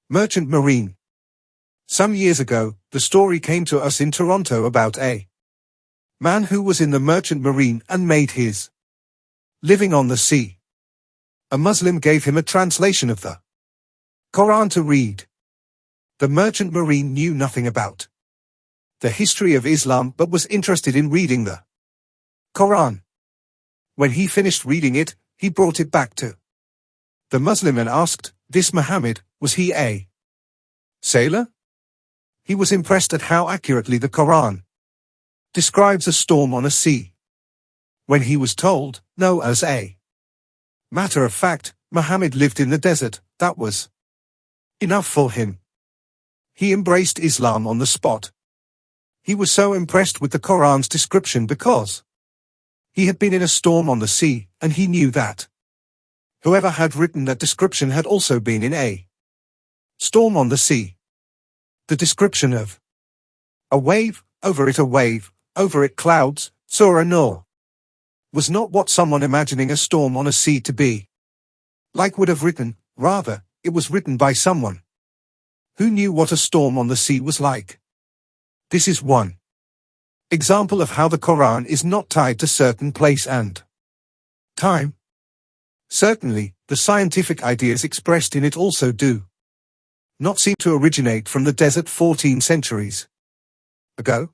Merchant Marine. Some years ago, the story came to us in Toronto about a man who was in the Merchant Marine and made his living on the sea. A Muslim gave him a translation of the Quran to read. The Merchant Marine knew nothing about the history of Islam but was interested in reading the Quran. When he finished reading it, he brought it back to the Muslim and asked, "This Muhammad, was he a sailor?" He was impressed at how accurately the Quran describes a storm on a sea. When he was told, no, as a matter of fact, Muhammad lived in the desert, that was enough for him. He embraced Islam on the spot. He was so impressed with the Quran's description because he had been in a storm on the sea, and he knew that whoever had written that description had also been in a storm on the sea. The description of a wave, over it clouds, Surah Nur, was not what someone imagining a storm on a sea to be like would have written. Rather, it was written by someone who knew what a storm on the sea was like. This is one example of how the Quran is not tied to certain place and time. Certainly, the scientific ideas expressed in it also do not seem to originate from the desert 14 centuries ago.